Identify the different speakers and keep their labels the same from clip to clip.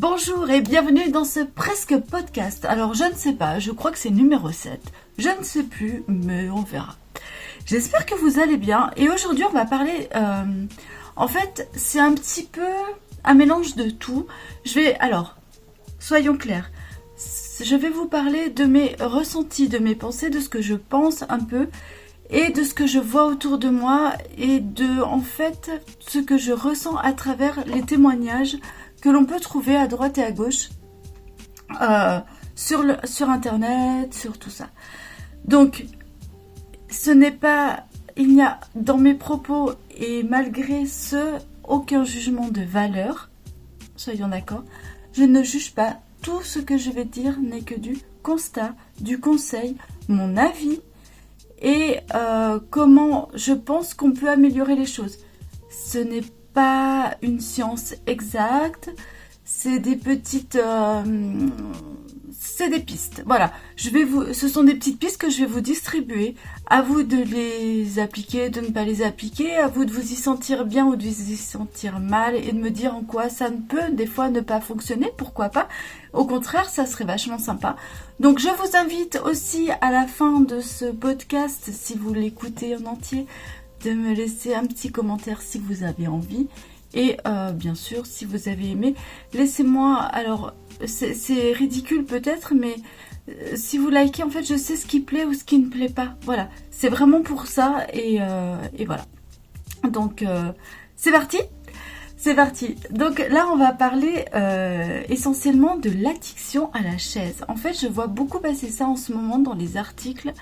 Speaker 1: Bonjour et bienvenue dans ce presque podcast. Alors je ne sais pas, je crois que c'est numéro 7. Je ne sais plus, mais on verra. J'espère que vous allez bien et aujourd'hui on va parler... en fait, c'est un petit peu un mélange de tout. Alors, soyons clairs. Je vais vous parler de mes ressentis, de mes pensées, de ce que je pense un peu et de ce que je vois autour de moi et de, en fait, ce que je ressens à travers les témoignages que l'on peut trouver à droite et à gauche sur internet, sur tout ça. Donc, il n'y a dans mes propos et malgré ce, aucun jugement de valeur, soyons d'accord. Je ne juge pas, tout ce que je vais dire n'est que du constat, du conseil, mon avis et comment je pense qu'on peut améliorer les choses. Ce n'est pas une science exacte, c'est des petites... c'est des pistes. Voilà, ce sont des petites pistes que je vais vous distribuer. À vous de les appliquer, de ne pas les appliquer. À vous de vous y sentir bien ou de vous y sentir mal et de me dire en quoi ça ne peut des fois ne pas fonctionner. Pourquoi pas? Au contraire, ça serait vachement sympa. Donc, je vous invite aussi à la fin de ce podcast, si vous l'écoutez en entier, de me laisser un petit commentaire si vous avez envie. Et bien sûr, si vous avez aimé, laissez-moi... Alors, c'est ridicule peut-être, mais si vous likez, en fait, je sais ce qui plaît ou ce qui ne plaît pas. Voilà, c'est vraiment pour ça. Et voilà. Donc, c'est parti. C'est parti. Donc là, on va parler essentiellement de l'addiction à la chaise. En fait, je vois beaucoup passer ça en ce moment dans les articles.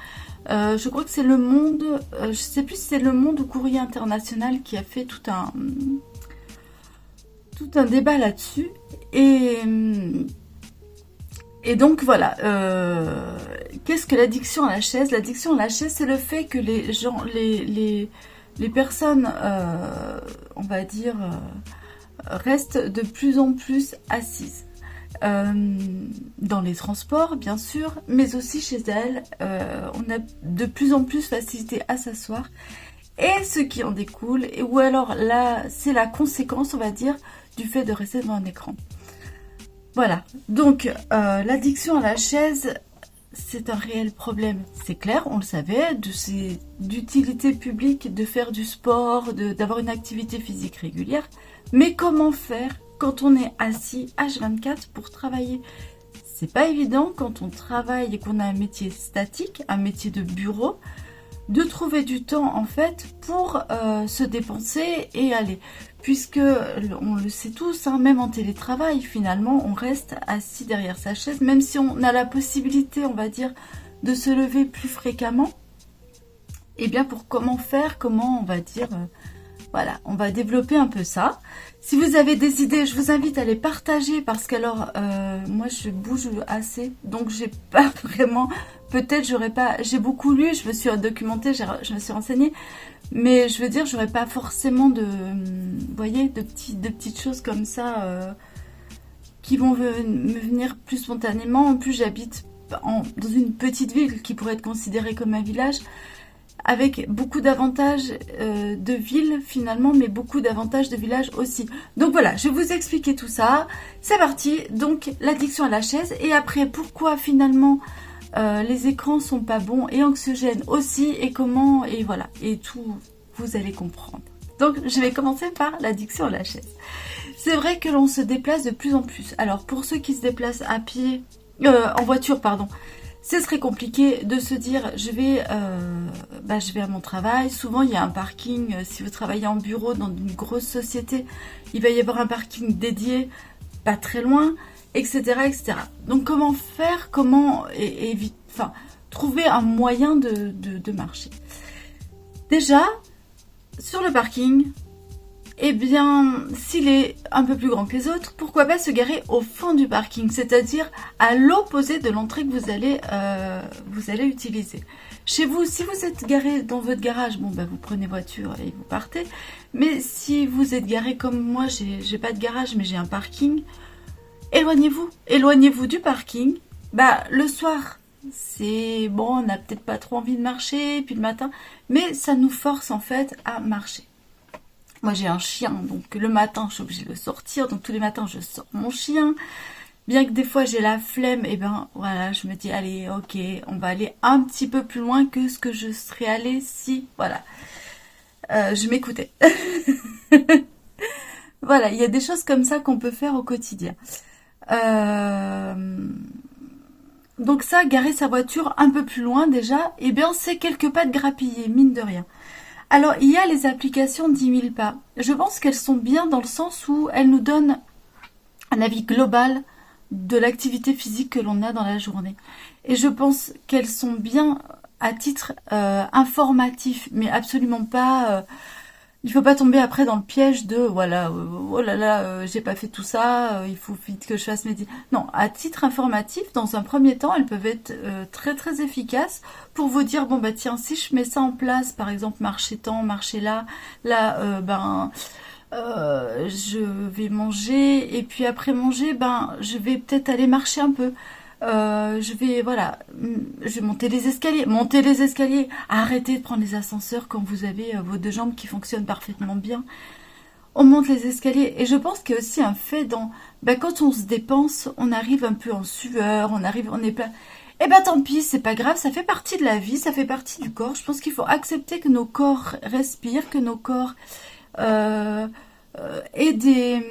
Speaker 1: Je crois que c'est Le Monde, je sais plus si c'est Le Monde ou Courrier International qui a fait tout un débat là-dessus. Et donc voilà, qu'est-ce que l'addiction à la chaise? L'addiction à la chaise, c'est le fait que les gens, les personnes, on va dire, restent de plus en plus assises. Dans les transports, bien sûr, mais aussi chez elles, on a de plus en plus facilité à s'asseoir. Et ce qui en découle, ou alors là, c'est la conséquence, on va dire, du fait de rester devant un écran. Voilà, donc l'addiction à la chaise, c'est un réel problème. C'est clair, on le savait, c'est d'utilité publique de faire du sport, d'avoir une activité physique régulière. Mais comment faire quand on est assis H24 pour travailler? C'est pas évident quand on travaille et qu'on a un métier statique, un métier de bureau, de trouver du temps en fait pour se dépenser et aller. Puisque, on le sait tous, hein, même en télétravail, finalement, on reste assis derrière sa chaise, même si on a la possibilité, on va dire, de se lever plus fréquemment. Et bien, pour comment on va dire, voilà, on va développer un peu ça. Si vous avez des idées, je vous invite à les partager parce qu'alors, moi, je bouge assez, donc j'ai pas vraiment... Peut-être j'ai beaucoup lu, je me suis documentée, je me suis renseignée, mais je veux dire, j'aurais pas forcément de petites choses comme ça qui vont me venir plus spontanément. En plus, j'habite dans une petite ville qui pourrait être considérée comme un village, avec beaucoup d'avantages de ville finalement, mais beaucoup d'avantages de village aussi. Donc voilà, je vais vous expliquer tout ça. C'est parti, donc l'addiction à la chaise, et après, pourquoi finalement... les écrans sont pas bons et anxiogènes aussi, et comment, et voilà, et tout, vous allez comprendre. Donc je vais commencer par l'addiction à la chaise. C'est vrai que l'on se déplace de plus en plus. Alors pour ceux qui se déplacent à pied, en voiture pardon, ce serait compliqué de se dire je vais à mon travail. Souvent il y a un parking, si vous travaillez en bureau dans une grosse société, il va y avoir un parking dédié pas très loin, etc., etc. Donc comment faire, trouver un moyen de marcher. Déjà, sur le parking, eh bien, s'il est un peu plus grand que les autres, pourquoi pas se garer au fond du parking, c'est-à-dire à l'opposé de l'entrée que vous allez utiliser. Chez vous, si vous êtes garé dans votre garage, vous prenez voiture et vous partez. Mais si vous êtes garé comme moi, j'ai pas de garage, mais j'ai un parking, éloignez-vous du parking. Le soir, c'est bon, on n'a peut-être pas trop envie de marcher, puis le matin, mais ça nous force en fait à marcher. Moi, j'ai un chien, donc le matin, je suis obligée de le sortir. Donc tous les matins, je sors mon chien. Bien que des fois j'ai la flemme, et ben voilà, je me dis allez, ok, on va aller un petit peu plus loin que ce que je serais allée si, voilà, je m'écoutais. Voilà, il y a des choses comme ça qu'on peut faire au quotidien. Euh, donc ça, garer sa voiture un peu plus loin déjà, eh bien c'est quelques pas de grappiller, mine de rien. Alors il y a les applications 10 000 pas. Je pense qu'elles sont bien dans le sens où elles nous donnent un avis global de l'activité physique que l'on a dans la journée. Et je pense qu'elles sont bien à titre informatif, mais absolument pas... il faut pas tomber après dans le piège de voilà, oh là là, j'ai pas fait tout ça, il faut vite que je fasse mes... Non, à titre informatif, dans un premier temps, elles peuvent être très très efficaces pour vous dire bon bah tiens, si je mets ça en place, par exemple marcher tant, marcher là, je vais manger et puis après manger, ben je vais peut-être aller marcher un peu. Je vais voilà, je vais monter les escaliers. Arrêtez de prendre les ascenseurs quand vous avez vos deux jambes qui fonctionnent parfaitement bien. On monte les escaliers et je pense qu'il y a aussi un fait dans, ben, quand on se dépense, on arrive un peu en sueur, on est plein. Eh ben tant pis, c'est pas grave, ça fait partie de la vie, ça fait partie du corps. Je pense qu'il faut accepter que nos corps respirent, que nos corps euh, et des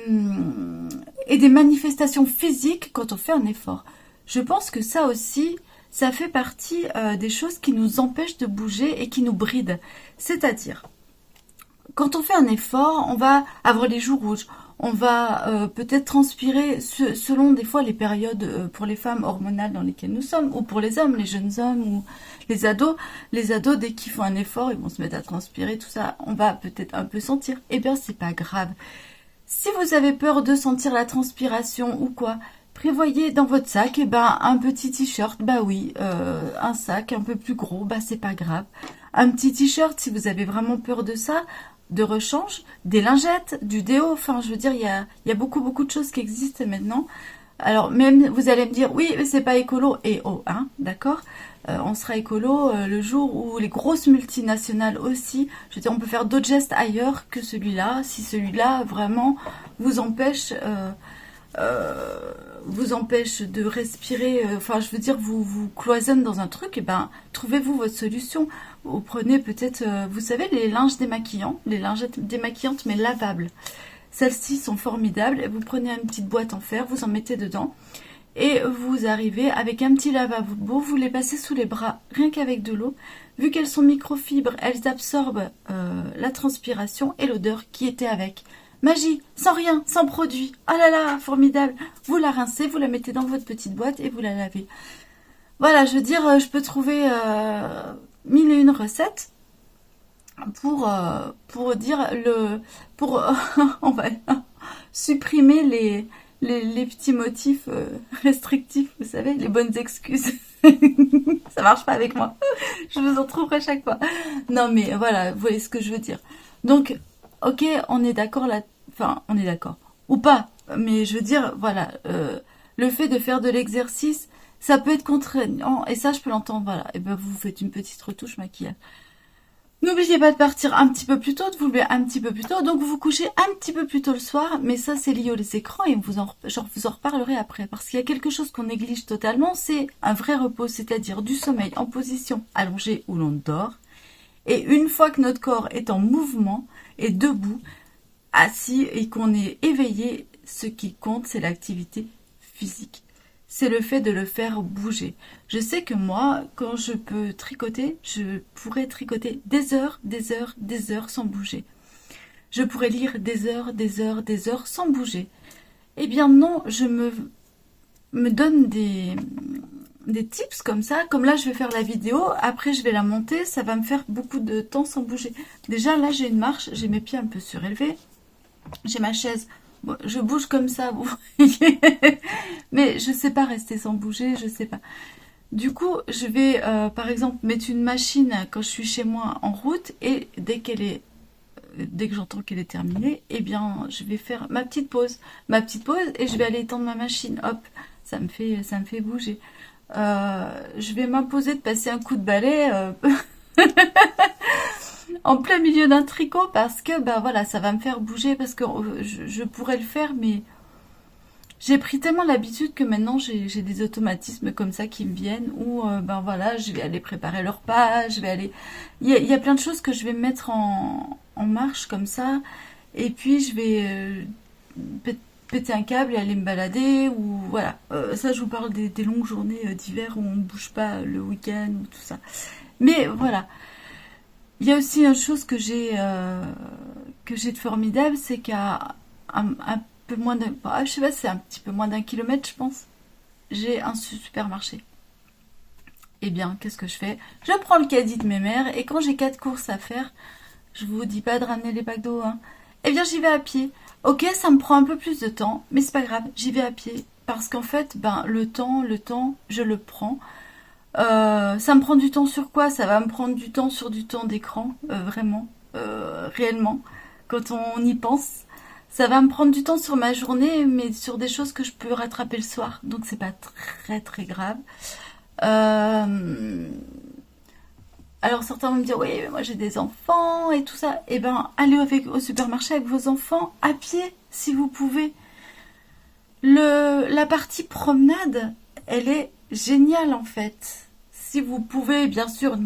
Speaker 1: manifestations physiques quand on fait un effort. Je pense que ça aussi, ça fait partie des choses qui nous empêchent de bouger et qui nous brident. C'est-à-dire, quand on fait un effort, on va avoir les joues rouges, on va peut-être transpirer selon des fois les périodes pour les femmes hormonales dans lesquelles nous sommes, ou pour les hommes, les jeunes hommes ou les ados. Les ados, dès qu'ils font un effort, ils vont se mettre à transpirer, tout ça, on va peut-être un peu sentir. Eh bien, c'est pas grave. Si vous avez peur de sentir la transpiration ou quoi, prévoyez dans votre sac un petit t-shirt, bah oui, un sac un peu plus gros, bah c'est pas grave. Un petit t-shirt si vous avez vraiment peur de ça, de rechange, des lingettes, du déo, enfin je veux dire, il y a beaucoup de choses qui existent maintenant. Alors même vous allez me dire oui mais c'est pas écolo, et oh hein, d'accord, on sera écolo le jour où les grosses multinationales aussi, je veux dire on peut faire d'autres gestes ailleurs que celui-là, si celui-là vraiment vous empêche de respirer, enfin je veux dire vous cloisonne dans un truc, et ben trouvez-vous votre solution. Vous prenez peut-être, vous savez les linges démaquillants, les lingettes démaquillantes mais lavables. Celles-ci sont formidables. Vous prenez une petite boîte en fer, vous en mettez dedans et vous arrivez avec un petit lavabo, vous les passez sous les bras rien qu'avec de l'eau. Vu qu'elles sont microfibres, elles absorbent la transpiration et l'odeur qui était avec. Magie, sans rien, sans produit. Oh là là, formidable. Vous la rincez, vous la mettez dans votre petite boîte et vous la lavez. Voilà, je veux dire, je peux trouver mille et une recettes pour dire pour on va supprimer les petits motifs restrictifs, vous savez, les bonnes excuses. Ça marche pas avec moi. Je vous en trouverai chaque fois. Non mais voilà, vous voyez ce que je veux dire. Donc, ok, on est d'accord là, enfin, on est d'accord ou pas, mais je veux dire, voilà, le fait de faire de l'exercice, ça peut être contraignant et ça, je peux l'entendre. Voilà, et ben vous faites une petite retouche maquillage. N'oubliez pas de partir un petit peu plus tôt, de vous lever un petit peu plus tôt. Donc vous vous couchez un petit peu plus tôt le soir, mais ça c'est lié aux écrans et vous en reparlerai après. Parce qu'il y a quelque chose qu'on néglige totalement, c'est un vrai repos, c'est-à-dire du sommeil en position allongée où l'on dort. Et une fois que notre corps est en mouvement et debout, assis et qu'on est éveillé, ce qui compte c'est l'activité physique. C'est le fait de le faire bouger. Je sais que moi, quand je peux tricoter, je pourrais tricoter des heures, des heures, des heures sans bouger. Je pourrais lire des heures, des heures, des heures sans bouger. Eh bien non, je me donne des tips comme ça. Comme là, je vais faire la vidéo, après je vais la monter, ça va me faire beaucoup de temps sans bouger. Déjà, là, j'ai une marche, j'ai mes pieds un peu surélevés, j'ai ma chaise. Bon, je bouge comme ça, vous voyez. Mais je sais pas rester sans bouger, je sais pas. Du coup, je vais par exemple mettre une machine quand je suis chez moi en route et dès que j'entends qu'elle est terminée, eh bien, je vais faire ma petite pause et je vais aller étendre ma machine. Hop, ça me fait bouger. Je vais m'imposer de passer un coup de balai. en plein milieu d'un tricot parce que ben voilà, ça va me faire bouger parce que je pourrais le faire, mais j'ai pris tellement l'habitude que maintenant j'ai des automatismes comme ça qui me viennent où ben voilà, je vais aller préparer leur repas, je vais aller, il y a plein de choses que je vais mettre en marche comme ça, et puis je vais péter un câble et aller me balader, ou voilà. Ça, je vous parle des longues journées d'hiver où on ne bouge pas le week-end ou tout ça. Mais voilà. Il y a aussi une chose que j'ai de formidable, c'est qu'à un peu moins d'un, je sais pas, c'est un petit peu moins d'un kilomètre, je pense, j'ai un supermarché. Eh bien, qu'est-ce que je fais? Je prends le caddie de mes mères, et quand j'ai 4 courses à faire, je vous dis pas de ramener les packs d'eau, hein. Eh bien, j'y vais à pied. Ok, ça me prend un peu plus de temps, mais c'est pas grave, j'y vais à pied. Parce qu'en fait, ben, le temps, je le prends. Ça me prend du temps sur quoi? Ça va me prendre du temps sur du temps d'écran, vraiment, réellement, quand on y pense. Ça va me prendre du temps sur ma journée, mais sur des choses que je peux rattraper le soir. Donc c'est pas très très grave. Euh, alors certains vont me dire, oui, mais moi j'ai des enfants et tout ça. Eh ben, allez au supermarché avec vos enfants à pied, si vous pouvez. La partie promenade, elle est géniale en fait. Si vous pouvez, bien sûr.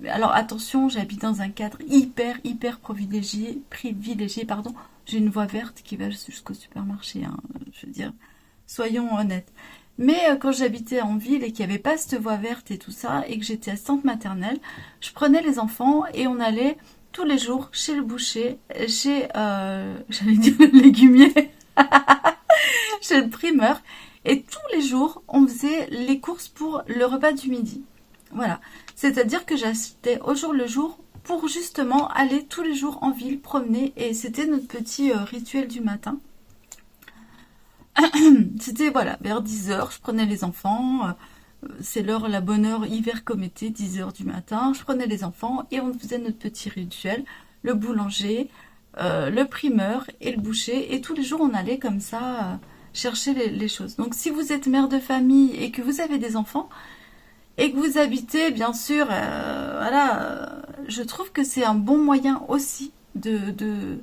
Speaker 1: Alors attention, j'habite dans un cadre hyper privilégié, pardon. J'ai une voie verte qui va jusqu'au supermarché, hein, je veux dire, soyons honnêtes. Mais quand j'habitais en ville et qu'il n'y avait pas cette voie verte et tout ça, et que j'étais assistante maternelle, je prenais les enfants et on allait tous les jours chez le boucher, chez, j'allais dire le légumier, chez le primeur. Et tous les jours, on faisait les courses pour le repas du midi. Voilà. C'est-à-dire que j'achetais au jour le jour pour justement aller tous les jours en ville promener. Et c'était notre petit rituel du matin. C'était, voilà, vers 10 heures, je prenais les enfants. C'est l'heure, la bonne heure, hiver comme été, 10 heures du matin. Je prenais les enfants et on faisait notre petit rituel. Le boulanger, le primeur et le boucher. Et tous les jours, on allait comme ça chercher les choses. Donc, si vous êtes mère de famille et que vous avez des enfants, et que vous habitez, bien sûr, voilà, je trouve que c'est un bon moyen aussi de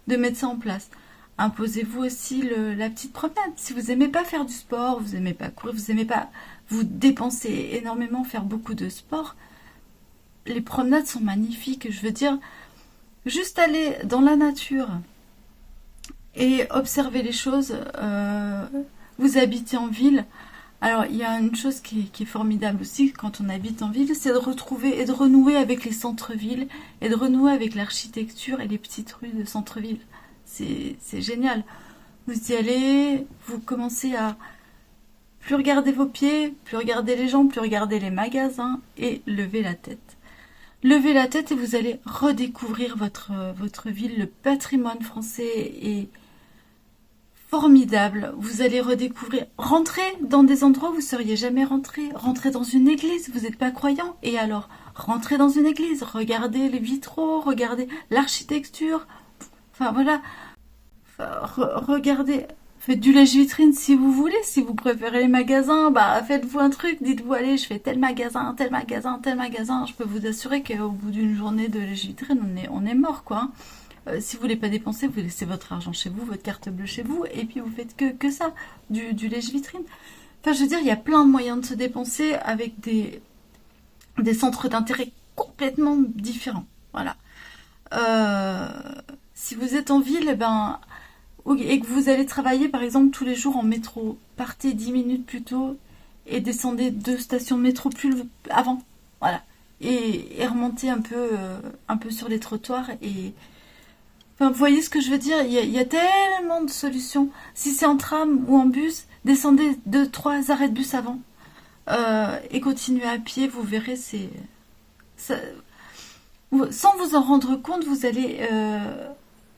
Speaker 1: mettre ça en place. Imposez-vous aussi la petite promenade. Si vous aimez pas faire du sport, vous aimez pas courir, vous aimez pas vous dépenser énormément, faire beaucoup de sport, les promenades sont magnifiques. Je veux dire, juste aller dans la nature et observer les choses. Vous habitez en ville. Alors, il y a une chose qui est formidable aussi quand on habite en ville, c'est de retrouver et de renouer avec les centres-villes et de renouer avec l'architecture et les petites rues de centre-ville. C'est génial. Vous y allez, vous commencez à plus regarder vos pieds, plus regarder les gens, plus regarder les magasins et lever la tête. Levez la tête et vous allez redécouvrir votre ville. Le patrimoine français est formidable. Vous allez redécouvrir. Rentrez dans des endroits où vous ne seriez jamais rentré. Rentrez dans une église, vous n'êtes pas croyant. Et alors, rentrez dans une église, regardez les vitraux, regardez l'architecture. Enfin voilà, regardez. Faites du lèche-vitrine si vous voulez. Si vous préférez les magasins, bah faites-vous un truc. Dites-vous, allez, je fais tel magasin, tel magasin, tel magasin. Je peux vous assurer qu'au bout d'une journée de lèche-vitrine, on est mort, quoi. Si vous voulez pas dépenser, vous laissez votre argent chez vous, votre carte bleue chez vous, et puis vous faites que ça, du lèche-vitrine. Enfin, je veux dire, il y a plein de moyens de se dépenser avec des centres d'intérêt complètement différents. Voilà. Si vous êtes en ville, et que vous allez travailler, par exemple, tous les jours en métro, partez 10 minutes plus tôt et descendez 2 stations de métro plus avant. Voilà. Et remontez un peu sur les trottoirs et... Enfin, vous voyez ce que je veux dire, il y a tellement de solutions. Si c'est en tram ou en bus, descendez 2-3 arrêts de bus avant. Et continuez à pied, vous verrez, sans vous en rendre compte, vous allez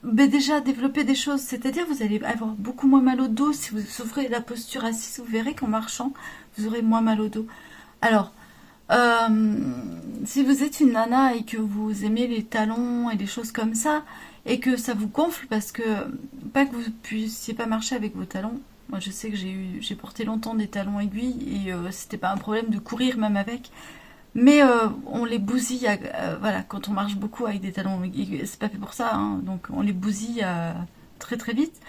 Speaker 1: déjà développer des choses. C'est-à-dire, vous allez avoir beaucoup moins mal au dos. Si vous souffrez la posture assise, vous verrez qu'en marchant, vous aurez moins mal au dos. Alors, si vous êtes une nana et que vous aimez les talons et des choses comme ça, et que ça vous gonfle parce que, pas que vous puissiez pas marcher avec vos talons. Moi, je sais que j'ai porté longtemps des talons aiguilles et c'était pas un problème de courir même avec. Mais on les bousille, voilà, quand on marche beaucoup avec des talons, c'est pas fait pour ça, hein, donc on les bousille très très vite.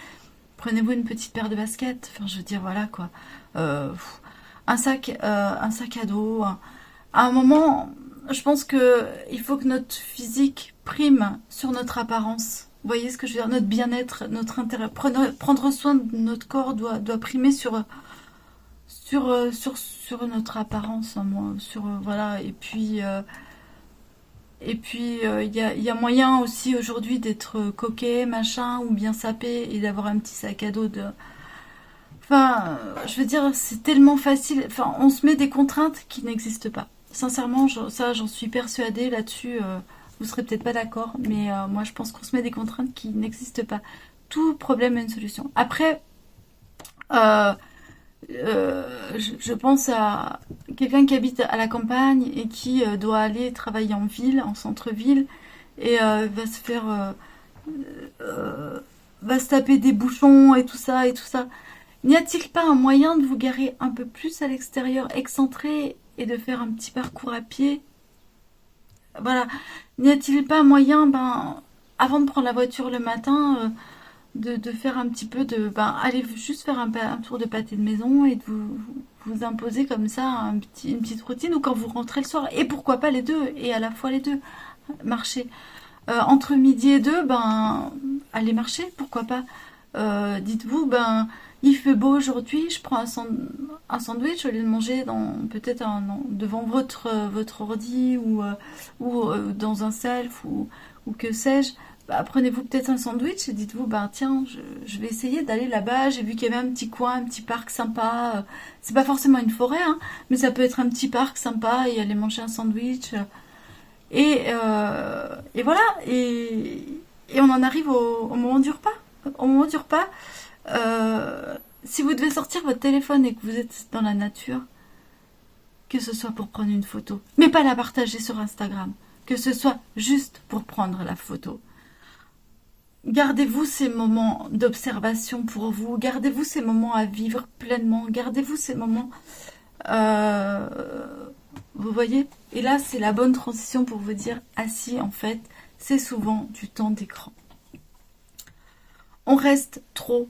Speaker 1: Prenez-vous une petite paire de baskets, enfin je veux dire, voilà quoi. Un sac à dos. À un moment, je pense que il faut que notre physique prime sur notre apparence. Vous voyez ce que je veux dire? Notre bien-être, notre intérêt. Prendre soin de notre corps doit primer sur notre apparence, hein, moi, voilà. Et puis il y a moyen aussi aujourd'hui d'être coquet, machin, ou bien sapé et d'avoir un petit sac à dos de. Enfin, je veux dire, c'est tellement facile. Enfin, on se met des contraintes qui n'existent pas. Sincèrement, ça, j'en suis persuadée là-dessus. Vous serez peut-être pas d'accord, mais moi, je pense qu'on se met des contraintes qui n'existent pas. Tout problème a une solution. Après, euh, je pense à quelqu'un qui habite à la campagne et qui doit aller travailler en ville, en centre-ville, et va se faire, va se taper des bouchons et tout ça et tout ça. N'y a-t-il pas un moyen de vous garer un peu plus à l'extérieur, excentré, et de faire un petit parcours à pied? Voilà. N'y a-t-il pas un moyen, ben, avant de prendre la voiture le matin, de faire un petit peu de... Ben, allez juste faire un tour de pâté de maison et de vous imposer comme ça une petite routine, ou quand vous rentrez le soir. Et pourquoi pas les deux, et à la fois les deux. Marcher. Entre midi et deux, ben, allez marcher, pourquoi pas. Dites-vous, ben, il fait beau aujourd'hui, je prends un sandwich au lieu de manger peut-être devant votre ordi ou dans un self ou que sais-je. Bah, prenez-vous peut-être un sandwich et dites-vous, ben tiens, je vais essayer d'aller là-bas. J'ai vu qu'il y avait un petit coin, un petit parc sympa. C'est pas forcément une forêt, hein, mais ça peut être un petit parc sympa et aller manger un sandwich. Et voilà. Et on en arrive au moment du repas. Au moment du repas, si vous devez sortir votre téléphone et que vous êtes dans la nature, que ce soit pour prendre une photo, mais pas la partager sur Instagram, que ce soit juste pour prendre la photo. Gardez-vous ces moments d'observation pour vous, gardez-vous ces moments à vivre pleinement, gardez-vous ces moments... euh, vous voyez? Et là, c'est la bonne transition pour vous dire, ah si, en fait, c'est souvent du temps d'écran. On reste trop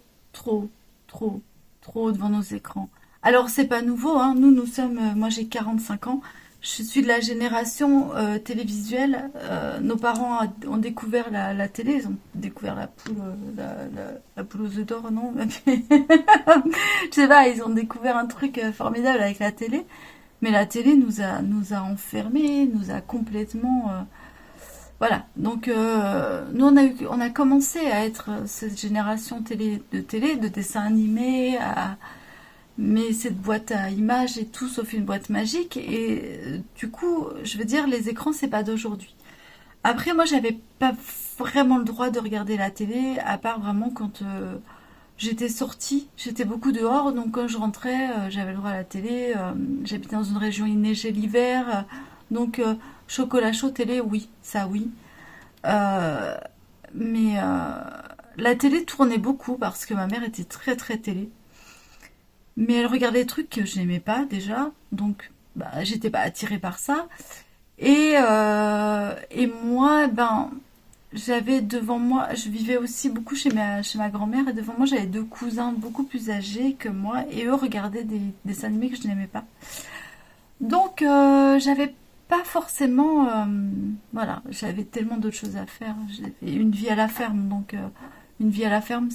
Speaker 1: devant nos écrans. Alors, c'est pas nouveau, hein. Nous sommes... moi, j'ai 45 ans. Je suis de la génération télévisuelle. Nos parents ont découvert la télé. Ils ont découvert la poule, la poule aux œufs d'or, non? Je sais pas, ils ont découvert un truc formidable avec la télé. Mais la télé nous a enfermés, nous a complètement... voilà, donc nous on a commencé à être cette génération de dessins animés, mais cette boîte à images est tout sauf une boîte magique. Et du coup, je veux dire, les écrans, c'est pas d'aujourd'hui. Après, moi, j'avais pas vraiment le droit de regarder la télé, à part vraiment quand j'étais sortie. J'étais beaucoup dehors, donc quand je rentrais, j'avais le droit à la télé. J'habitais dans une région, il neigeait l'hiver, donc chocolat chaud, télé, oui, ça oui. Euh, mais la télé tournait beaucoup parce que ma mère était très très télé. Mais elle regardait des trucs que je n'aimais pas déjà, donc bah, j'étais pas attirée par ça. Et moi, ben, j'avais devant moi, je vivais aussi beaucoup chez ma grand-mère, et devant moi j'avais deux cousins beaucoup plus âgés que moi, et eux regardaient des dessins animés que je n'aimais pas. Donc j'avais pas forcément, voilà, j'avais tellement d'autres choses à faire. J'avais une vie à la ferme, donc une vie à la ferme,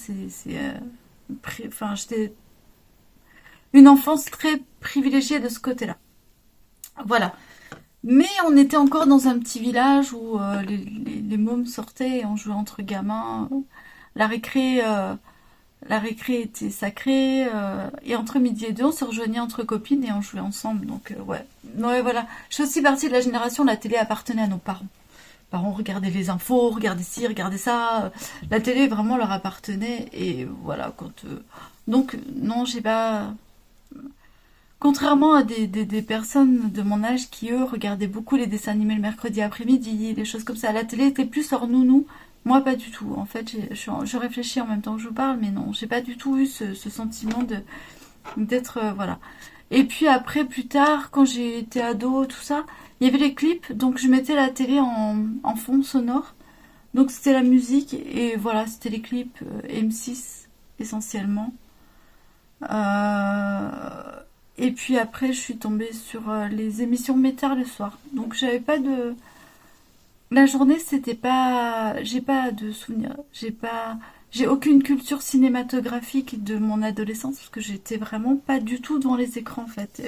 Speaker 1: enfin, j'étais une enfance très privilégiée de ce côté-là. Voilà. Mais on était encore dans un petit village où les mômes sortaient et on jouait entre gamins. La récré, euh, la récré était sacrée. Et entre midi et deux, on se rejoignait entre copines et on jouait ensemble. Donc, ouais. Ouais, voilà. Je suis aussi partie de la génération où la télé appartenait à nos parents. Les parents regardaient les infos, regardaient ci, regardaient ça. La télé vraiment leur appartenait. Et voilà, donc, non, j'ai pas... Contrairement à des personnes de mon âge qui, eux, regardaient beaucoup les dessins animés le mercredi après-midi, des choses comme ça. La télé était plus hors nounou. Moi, pas du tout. En fait, je réfléchis en même temps que je vous parle, mais non, j'ai pas du tout eu ce sentiment d'être, voilà. Et puis après, plus tard, quand j'ai été ado, tout ça, il y avait les clips, donc je mettais la télé en fond sonore. Donc c'était la musique, et voilà, c'était les clips M6, essentiellement. Et puis après, je suis tombée sur les émissions métal le soir. Donc j'avais pas de... La journée, c'était pas... J'ai pas de souvenirs. J'ai aucune culture cinématographique de mon adolescence, parce que j'étais vraiment pas du tout devant les écrans, en fait.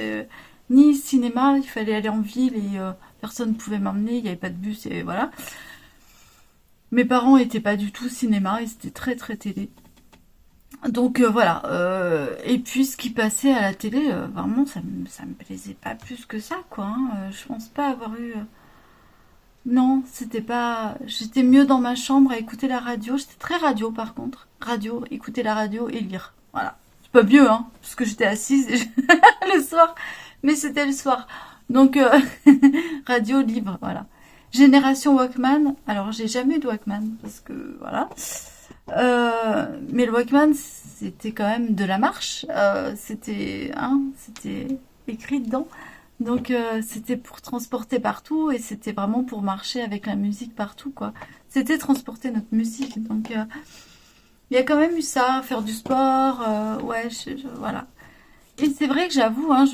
Speaker 1: Ni cinéma, il fallait aller en ville, et personne ne pouvait m'emmener, il n'y avait pas de bus, et voilà. Mes parents étaient pas du tout cinéma, ils étaient très très télé. Donc voilà, et puis ce qui passait à la télé, vraiment ça me plaisait pas plus que ça, quoi. Hein. Je pense pas avoir eu... Non, c'était pas... J'étais mieux dans ma chambre à écouter la radio. J'étais très radio par contre. Radio, écouter la radio et lire. Voilà. C'est pas mieux, hein, parce que j'étais assise le soir, mais c'était le soir. Donc radio, livre, voilà. Génération Walkman. Alors j'ai jamais eu de Walkman, parce que voilà. Mais le Walkman, c'était quand même de la marche. C'était écrit dedans. Donc c'était pour transporter partout, et c'était vraiment pour marcher avec la musique partout, quoi. C'était transporter notre musique. Donc il y a quand même eu ça, faire du sport, ouais, voilà. Et c'est vrai que j'avoue, hein,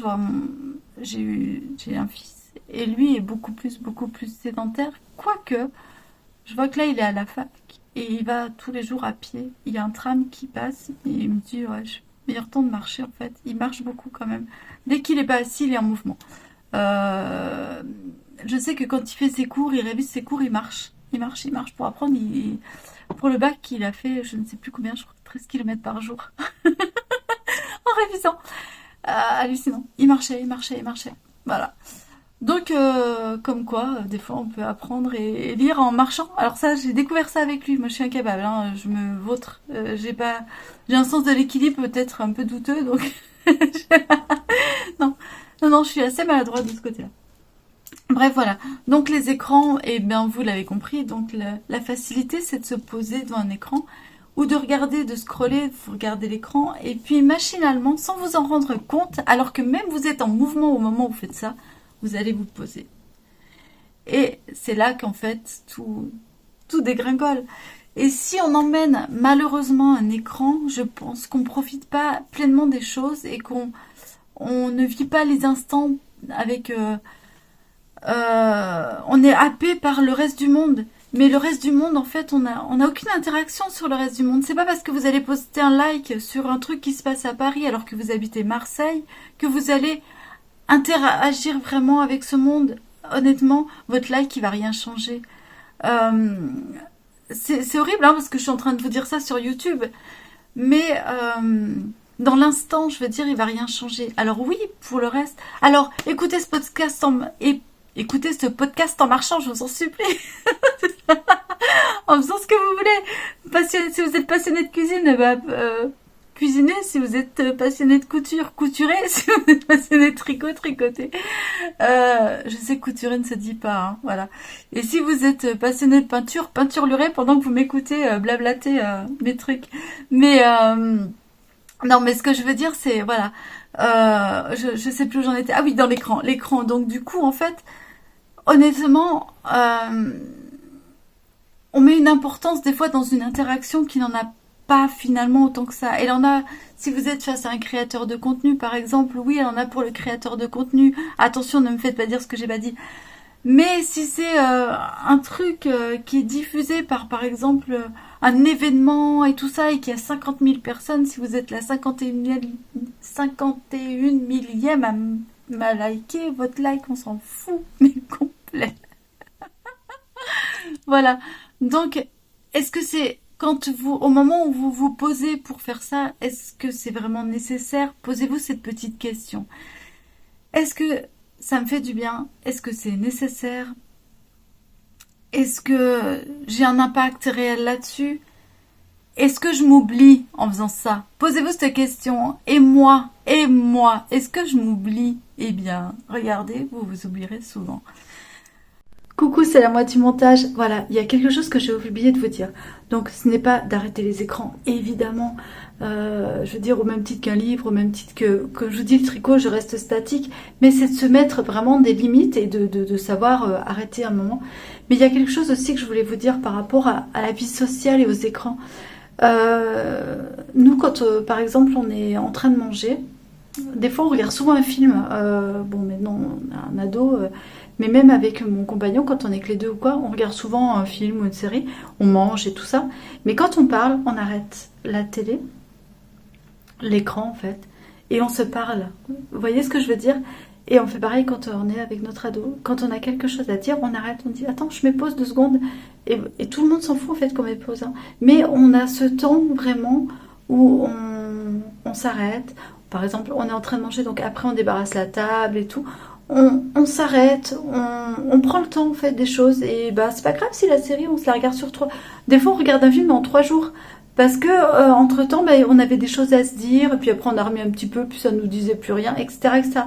Speaker 1: j'ai un fils, et lui est beaucoup plus sédentaire. Quoique, je vois que là il est à la fac. Et il va tous les jours à pied. Il y a un tram qui passe et il me dit, ouais, meilleur temps de marcher en fait. Il marche beaucoup quand même. Dès qu'il est pas assis, il est en mouvement. Je sais que quand il fait ses cours, il révise ses cours, il marche. Il marche pour apprendre. Pour le bac, il a fait, je ne sais plus combien, je crois 13 km par jour. En révisant. Hallucinant. Il marchait. Voilà. Donc, comme quoi, des fois, on peut apprendre et lire en marchant. Alors ça, j'ai découvert ça avec lui. Moi, je suis incapable. Hein. Je me vautre. J'ai un sens de l'équilibre peut-être un peu douteux. Donc, non, je suis assez maladroite de ce côté-là. Bref, voilà. Donc, les écrans, eh bien, vous l'avez compris. Donc, la facilité, c'est de se poser devant un écran ou de regarder, de scroller, vous regardez l'écran. Et puis, machinalement, sans vous en rendre compte, alors que même vous êtes en mouvement au moment où vous faites ça, vous allez vous poser. Et c'est là qu'en fait, tout dégringole. Et si on emmène malheureusement un écran, je pense qu'on ne profite pas pleinement des choses et qu'on ne vit pas les instants avec... on est happé par le reste du monde. Mais le reste du monde, en fait, on n'a aucune interaction sur le reste du monde. C'est pas parce que vous allez poster un like sur un truc qui se passe à Paris alors que vous habitez Marseille que vous allez interagir vraiment avec ce monde. Honnêtement, votre like, il va rien changer. C'est horrible, hein, parce que je suis en train de vous dire ça sur YouTube. Mais dans l'instant, je veux dire, il va rien changer. Alors oui, pour le reste... Alors, écoutez ce podcast en marchant, je vous en supplie. En faisant ce que vous voulez. Si vous êtes passionné de cuisine, cuisiner. Si vous êtes passionné de couture, couturez. Si vous êtes passionné de tricot, tricotez. Je sais que couturer ne se dit pas, hein, voilà. Et si vous êtes passionné de peinture, peinturlurez pendant que vous m'écoutez blablater mes trucs. Mais non, mais ce que je veux dire, c'est voilà. Je sais plus où j'en étais. Ah oui, dans l'écran. Donc du coup, en fait, honnêtement, on met une importance des fois dans une interaction qui n'en a pas finalement autant que ça. Elle en a, si vous êtes face à un créateur de contenu, par exemple, oui, elle en a pour le créateur de contenu. Attention, ne me faites pas dire ce que j'ai pas dit. Mais si c'est un truc qui est diffusé par exemple, un événement et tout ça, et qu'il y a 50 000 personnes, si vous êtes la 51 millième à liker, votre like, on s'en fout, mais complet. Voilà. Donc, est-ce que c'est au moment où vous vous posez pour faire ça, est-ce que c'est vraiment nécessaire? Posez-vous cette petite question. Est-ce que ça me fait du bien? Est-ce que c'est nécessaire? Est-ce que j'ai un impact réel là-dessus? Est-ce que je m'oublie en faisant ça? Posez-vous cette question. Et moi, est-ce que je m'oublie? Eh bien, regardez, vous vous oublierez souvent. Coucou, c'est la moitié montage. Voilà, il y a quelque chose que j'ai oublié de vous dire. Donc, ce n'est pas d'arrêter les écrans, évidemment. Je veux dire, au même titre qu'un livre, au même titre que je vous dis, le tricot, je reste statique. Mais c'est de se mettre vraiment des limites et de savoir arrêter un moment. Mais il y a quelque chose aussi que je voulais vous dire par rapport à la vie sociale et aux écrans. Nous, quand par exemple on est en train de manger, des fois on regarde souvent un film. Bon, maintenant on a un ado, mais même avec mon compagnon, quand on est que les deux ou quoi, on regarde souvent un film ou une série, on mange et tout ça. Mais quand on parle, on arrête la télé, l'écran en fait, et on se parle. Vous voyez ce que je veux dire? Et on fait pareil quand on est avec notre ado. Quand on a quelque chose à dire, on arrête, on dit attends, je mets pause 2 secondes. Et tout le monde s'en fout en fait qu'on met pause. Hein. Mais on a ce temps vraiment où on s'arrête. Par exemple, on est en train de manger, donc après on débarrasse la table et tout. On s'arrête, on prend le temps en fait des choses. Et bah c'est pas grave si la série on se la regarde sur 3. Des fois on regarde un film en 3 jours. Parce que entre temps, bah, on avait des choses à se dire, et puis après on a remis un petit peu, puis ça nous disait plus rien, etc. etc.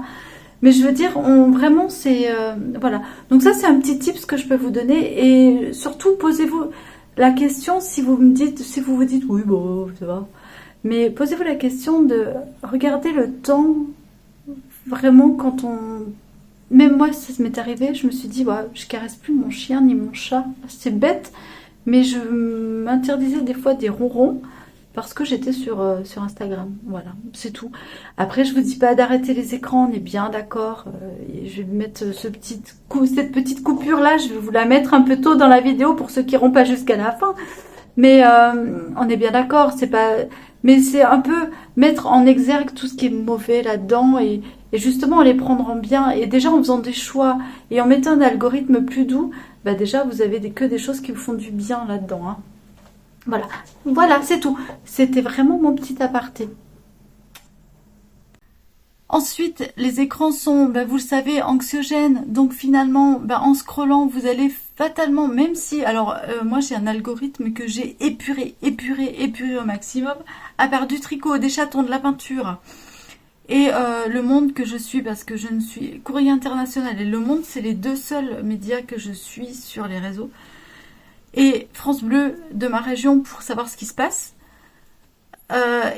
Speaker 1: Mais je veux dire, vraiment, c'est... voilà. Donc ça, c'est un petit tips que je peux vous donner. Et surtout, posez-vous la question si vous vous dites, oui, bon, ça va. Mais posez-vous la question de regarder le temps, vraiment, quand on... Même moi, ça m'est arrivé, je me suis dit, ouais, je caresse plus mon chien ni mon chat. C'est bête, mais je m'interdisais des fois des ronrons. Parce que j'étais sur Instagram. Voilà, c'est tout. Après, je vous dis pas d'arrêter les écrans, on est bien d'accord. Je vais mettre cette petite coupure-là, je vais vous la mettre un peu tôt dans la vidéo pour ceux qui n'iront pas jusqu'à la fin. Mais on est bien d'accord, c'est pas... Mais c'est un peu mettre en exergue tout ce qui est mauvais là-dedans et justement les prendre en bien. Et déjà en faisant des choix et en mettant un algorithme plus doux, bah déjà vous avez que des choses qui vous font du bien là-dedans, hein. Voilà, voilà, c'est tout. C'était vraiment mon petit aparté. Ensuite, les écrans sont, ben, vous le savez, anxiogènes. Donc finalement, ben, en scrollant, vous allez fatalement, même si... Alors, moi, j'ai un algorithme que j'ai épuré au maximum, à part du tricot, des chatons, de la peinture. Et Le Monde que je suis, parce que je ne suis... Courrier International et Le Monde, c'est les 2 seuls médias que je suis sur les réseaux. Et France Bleu de ma région pour savoir ce qui se passe.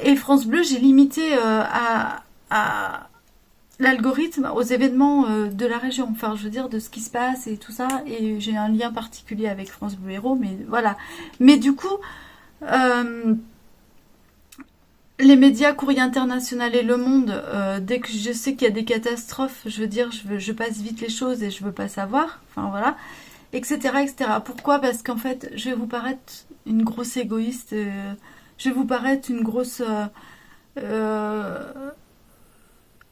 Speaker 1: Et France Bleu, j'ai limité à l'algorithme aux événements de la région. Enfin, je veux dire, de ce qui se passe et tout ça. Et j'ai un lien particulier avec France Bleu Héros, mais voilà. Mais du coup, les médias Courrier International et Le Monde, dès que je sais qu'il y a des catastrophes, je veux dire, je passe vite les choses et je veux pas savoir. Enfin, voilà. Etc., etc. Pourquoi? Parce qu'en fait, je vais vous paraître une grosse égoïste, je vais vous paraître une grosse...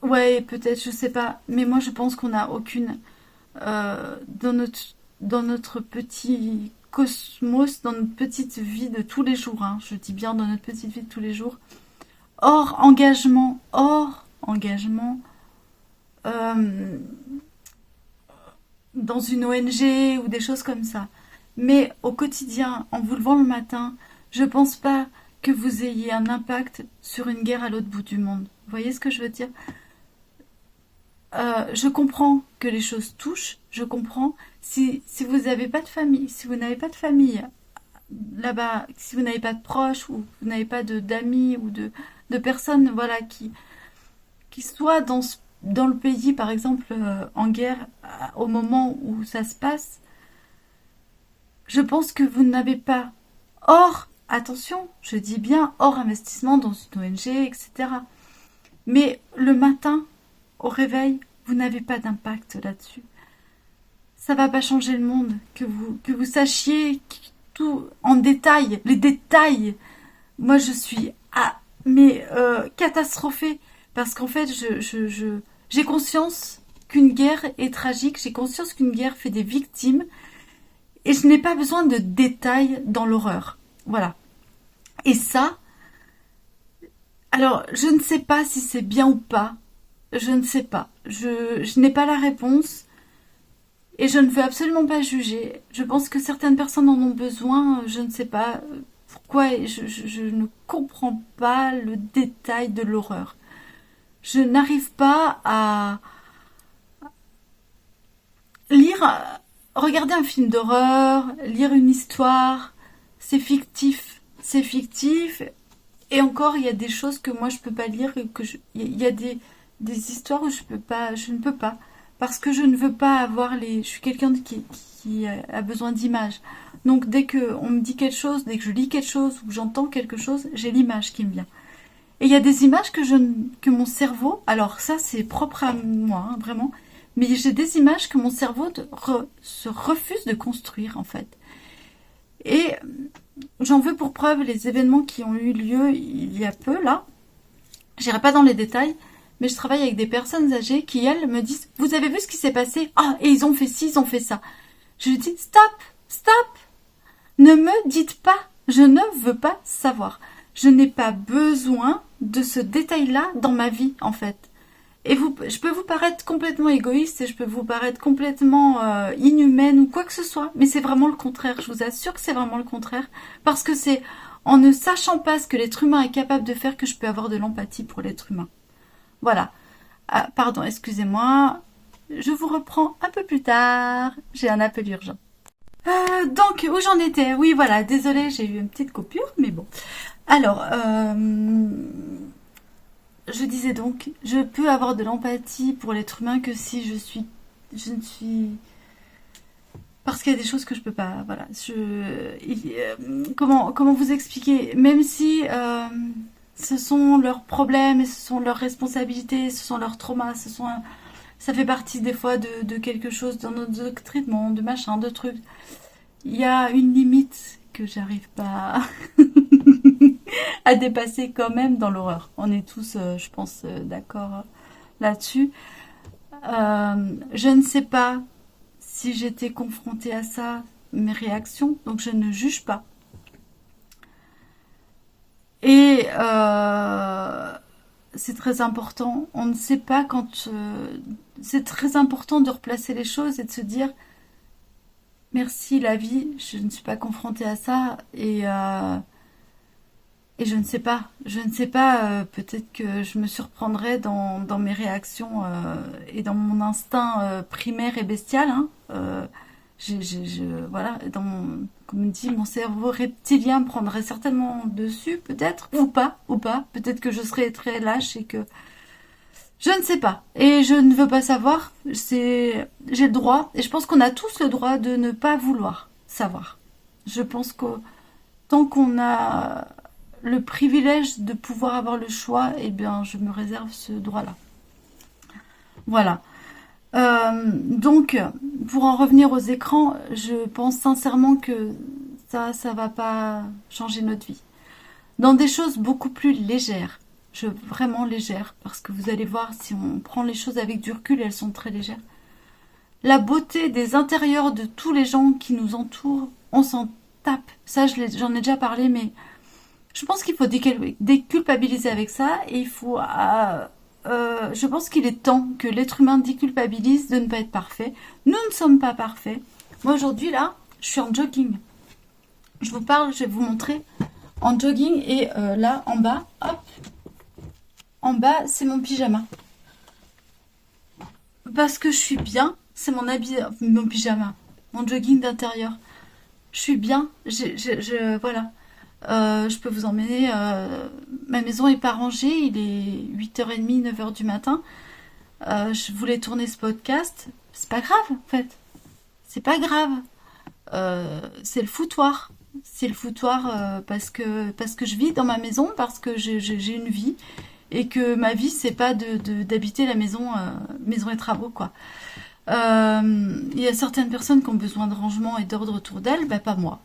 Speaker 1: ouais, peut-être, je sais pas. Mais moi, je pense qu'on n'a aucune... dans notre petit cosmos, dans notre petite vie de tous les jours, hein, je dis bien dans notre petite vie de tous les jours, hors engagement, dans une ONG ou des choses comme ça. Mais au quotidien, en vous levant le matin, je pense pas que vous ayez un impact sur une guerre à l'autre bout du monde. Vous voyez ce que je veux dire? Je comprends que les choses touchent, je comprends. Si vous n'avez pas de famille, si vous n'avez pas de famille là-bas, si vous n'avez pas de proches ou vous n'avez pas d'amis ou de personnes voilà, qui soient dans le pays, par exemple, en guerre, au moment où ça se passe, je pense que vous n'avez pas. Or, attention, je dis bien hors investissement dans une ONG, etc. Mais le matin, au réveil, vous n'avez pas d'impact là-dessus. Ça va pas changer le monde, que vous sachiez tout en détail, les détails. Moi, je suis catastrophée parce qu'en fait, j'ai conscience qu'une guerre est tragique, j'ai conscience qu'une guerre fait des victimes et je n'ai pas besoin de détails dans l'horreur. Voilà. Et ça, alors, je ne sais pas si c'est bien ou pas, je ne sais pas. Je n'ai pas la réponse et je ne veux absolument pas juger. Je pense que certaines personnes en ont besoin, je ne sais pas pourquoi, je ne comprends pas le détail de l'horreur. Je n'arrive pas à regarder un film d'horreur, lire une histoire, c'est fictif. Et encore, il y a des choses que moi je peux pas lire, il y a des histoires où je ne peux pas, parce que je ne veux pas avoir les. Je suis quelqu'un qui a besoin d'images. Donc dès que on me dit quelque chose, dès que je lis quelque chose ou que j'entends quelque chose, j'ai l'image qui me vient. Et il y a des images que mon cerveau, alors ça c'est propre à moi, hein, vraiment, mais j'ai des images que mon cerveau se refuse de construire en fait. Et j'en veux pour preuve les événements qui ont eu lieu il y a peu là. J'irai pas dans les détails, mais je travaille avec des personnes âgées qui elles me disent vous avez vu ce qui s'est passé? Ah, et ils ont fait ci, ils ont fait ça. Je lui dis stop, stop. Ne me dites pas, je ne veux pas savoir. Je n'ai pas besoin de ce détail-là dans ma vie, en fait. Et je peux vous paraître complètement égoïste et je peux vous paraître complètement inhumaine ou quoi que ce soit, mais c'est vraiment le contraire. Je vous assure que c'est vraiment le contraire. Parce que c'est en ne sachant pas ce que l'être humain est capable de faire que je peux avoir de l'empathie pour l'être humain. Voilà. Ah, pardon, excusez-moi. Je vous reprends un peu plus tard. J'ai un appel urgent. Donc, où j'en étais? Oui, voilà, désolée, j'ai eu une petite coupure, mais bon. Alors, je disais donc, je peux avoir de l'empathie pour l'être humain que si je ne suis, parce qu'il y a des choses que je peux pas, voilà. Comment vous expliquer? Même si ce sont leurs problèmes, et ce sont leurs responsabilités, ce sont leurs traumas, ça fait partie des fois de quelque chose dans notre doctrinement, de machin, de trucs. Il y a une limite que j'arrive pas à dépasser quand même dans l'horreur. On est tous, je pense, d'accord là-dessus. Je ne sais pas si j'étais confrontée à ça, mes réactions, donc je ne juge pas. Et c'est très important. On ne sait pas quand... c'est très important de replacer les choses et de se dire merci la vie, je ne suis pas confrontée à ça et je ne sais pas. Je ne sais pas, peut-être que je me surprendrai dans mes réactions et dans mon instinct primaire et bestial. Hein. Voilà, comme on dit, mon cerveau reptilien prendrait certainement dessus, peut-être, ou pas. Peut-être que je serais très lâche et que je ne sais pas. Et je ne veux pas savoir. J'ai le droit, et je pense qu'on a tous le droit de ne pas vouloir savoir. Je pense que tant qu'on a le privilège de pouvoir avoir le choix, eh bien, je me réserve ce droit-là. Voilà. Donc, pour en revenir aux écrans, je pense sincèrement que ça va pas changer notre vie. Dans des choses beaucoup plus légères, vraiment légères, parce que vous allez voir, si on prend les choses avec du recul, elles sont très légères. La beauté des intérieurs de tous les gens qui nous entourent, on s'en tape. Ça, j'en ai déjà parlé, mais je pense qu'il faut déculpabiliser avec ça, et il faut... je pense qu'il est temps que l'être humain déculpabilise de ne pas être parfait. Nous ne sommes pas parfaits. Moi, aujourd'hui, là, je suis en jogging. Je vous parle, je vais vous montrer en jogging, et là, en bas, hop, en bas, c'est mon pyjama. Parce que je suis bien, c'est mon habit, mon pyjama, mon jogging d'intérieur. Je suis bien, voilà. Je peux vous emmener. Ma maison est pas rangée, il est 8h30, 9h du matin. Je voulais tourner ce podcast. C'est pas grave, en fait. C'est pas grave. C'est le foutoir. C'est le foutoir parce que je vis dans ma maison, parce que j'ai une vie. Et que ma vie, c'est pas d'habiter la maison, maison et travaux, quoi. Il y a certaines personnes qui ont besoin de rangement et d'ordre autour d'elles. Bah, pas moi.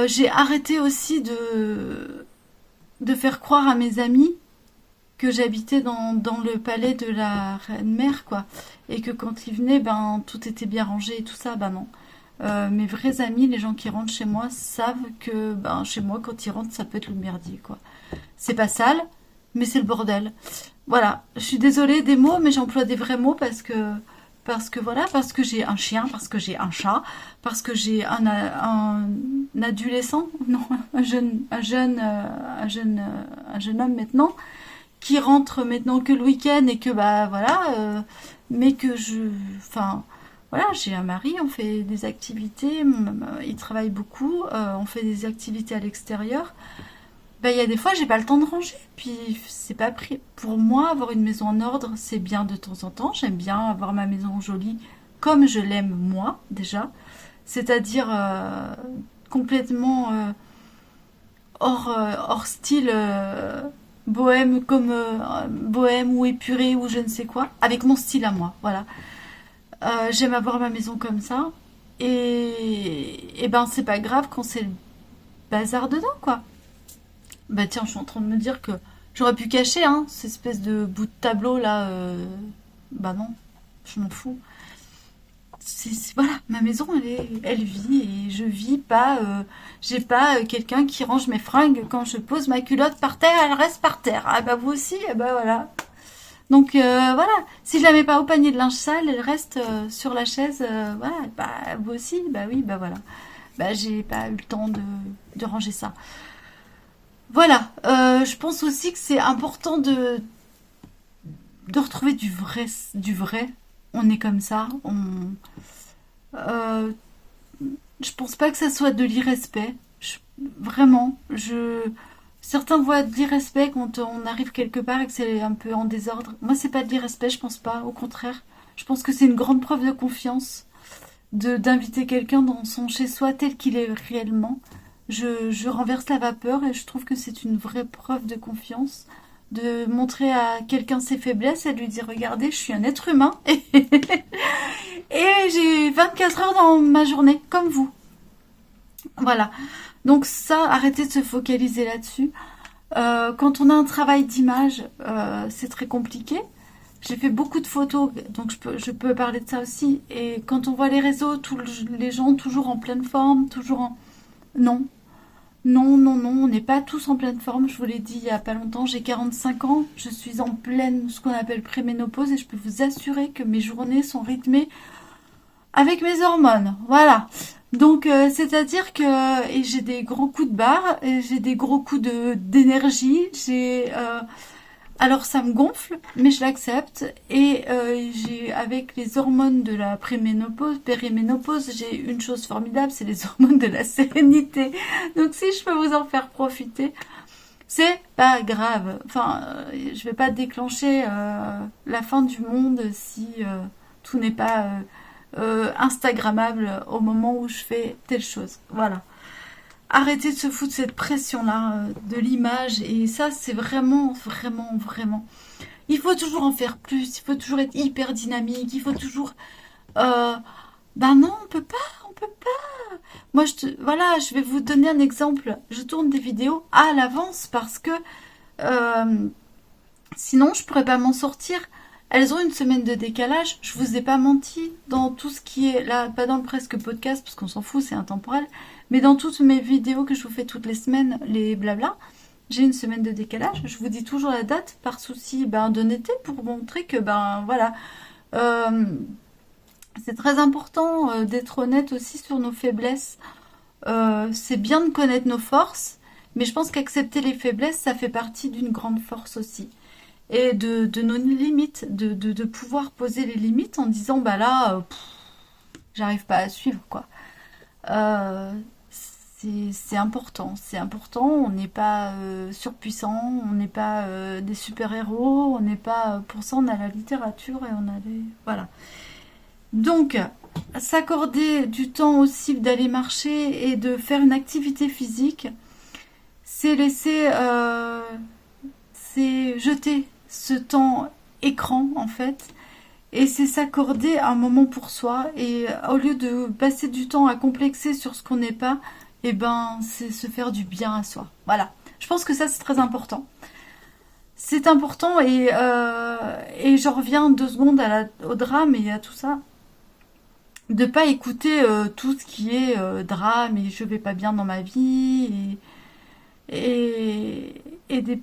Speaker 1: J'ai arrêté aussi de faire croire à mes amis que j'habitais dans le palais de la reine-mère, quoi. Et que quand ils venaient, ben, tout était bien rangé et tout ça, ben non. Mes vrais amis, les gens qui rentrent chez moi, savent que ben, chez moi, quand ils rentrent, ça peut être le merdier, quoi. C'est pas sale, mais c'est le bordel. Voilà, je suis désolée des mots, mais j'emploie des vrais mots parce que voilà, parce que j'ai un chien, parce que j'ai un chat, parce que j'ai un adolescent, non, un jeune homme maintenant, qui rentre maintenant que le week-end et que bah voilà, mais que enfin voilà, j'ai un mari, on fait des activités, il travaille beaucoup, on fait des activités à l'extérieur. bah, il y a des fois, j'ai pas le temps de ranger. Puis, c'est pas pris. Pour moi, avoir une maison en ordre, c'est bien de temps en temps. J'aime bien avoir ma maison jolie comme je l'aime moi, déjà. C'est-à-dire complètement hors style bohème, comme bohème ou épuré ou je ne sais quoi. Avec mon style à moi, voilà. J'aime avoir ma maison comme ça. Et ben, c'est pas grave quand c'est le bazar dedans, quoi. Bah tiens, je suis en train de me dire que j'aurais pu cacher, hein, cette espèce de bout de tableau là. Bah non, je m'en fous. Voilà, ma maison, elle vit et je vis pas. J'ai pas quelqu'un qui range mes fringues quand je pose ma culotte par terre, elle reste par terre. Ah bah vous aussi, ah bah voilà. Donc voilà, si je la mets pas au panier de linge sale, elle reste sur la chaise. Voilà, bah vous aussi, bah oui, bah voilà. Bah j'ai pas eu le temps de ranger ça. Voilà, je pense aussi que c'est important de retrouver du vrai, du vrai. On est comme ça. Euh, je pense pas que ça soit de l'irrespect. Vraiment, certains voient de l'irrespect quand on arrive quelque part et que c'est un peu en désordre. Moi, c'est pas de l'irrespect, je pense pas. Au contraire, je pense que c'est une grande preuve de confiance d'inviter quelqu'un dans son chez-soi tel qu'il est réellement. Je renverse la vapeur et je trouve que c'est une vraie preuve de confiance de montrer à quelqu'un ses faiblesses et de lui dire regardez, je suis un être humain et j'ai 24 heures dans ma journée comme vous. Voilà. Donc ça, arrêtez de se focaliser là-dessus. Quand on a un travail d'image, c'est très compliqué. J'ai fait beaucoup de photos, donc je peux parler de ça aussi. Et quand on voit les réseaux, les gens toujours en pleine forme, toujours en... Non, non, non, non, on n'est pas tous en pleine forme. Je vous l'ai dit il y a pas longtemps, j'ai 45 ans, je suis en pleine, ce qu'on appelle préménopause, et je peux vous assurer que mes journées sont rythmées avec mes hormones. Voilà. Donc, c'est-à-dire que et j'ai des gros coups de barre, et j'ai des gros coups d'énergie, alors ça me gonfle, mais je l'accepte. Et avec les hormones de la préménopause, périménopause, j'ai une chose formidable, c'est les hormones de la sérénité. Donc si je peux vous en faire profiter, c'est pas grave. Enfin, je vais pas déclencher la fin du monde si tout n'est pas Instagrammable au moment où je fais telle chose. Voilà. Arrêtez de se foutre de cette pression-là, de l'image. Et ça, c'est vraiment, vraiment, vraiment. Il faut toujours en faire plus. Il faut toujours être hyper dynamique. Il faut toujours... Ben non, on peut pas. On peut pas. Moi, voilà, je vais vous donner un exemple. Je tourne des vidéos à l'avance parce que sinon, je pourrais pas m'en sortir. Elles ont une semaine de décalage. Je vous ai pas menti dans tout ce qui est là, pas dans le presque podcast parce qu'on s'en fout, c'est intemporel. Mais dans toutes mes vidéos que je vous fais toutes les semaines, les blabla, j'ai une semaine de décalage. Je vous dis toujours la date par souci d'honnêteté pour montrer que voilà. C'est très important d'être honnête aussi sur nos faiblesses. C'est bien de connaître nos forces, mais je pense qu'accepter les faiblesses, ça fait partie d'une grande force aussi. Et de nos limites, de pouvoir poser les limites en disant bah là, j'arrive pas à suivre quoi. C'est important, on n'est pas surpuissant, on n'est pas des super-héros, on n'est pas... Pour ça, on a la littérature et on a les... Voilà. Donc, s'accorder du temps aussi d'aller marcher et de faire une activité physique, c'est laisser... c'est jeter ce temps écran, en fait, et c'est s'accorder un moment pour soi, et au lieu de passer du temps à complexer sur ce qu'on n'est pas, et c'est se faire du bien à soi. Voilà. Je pense que ça, c'est très important. C'est important et j'en reviens 2 secondes au drame et à tout ça. De pas écouter tout ce qui est drame et je vais pas bien dans ma vie et des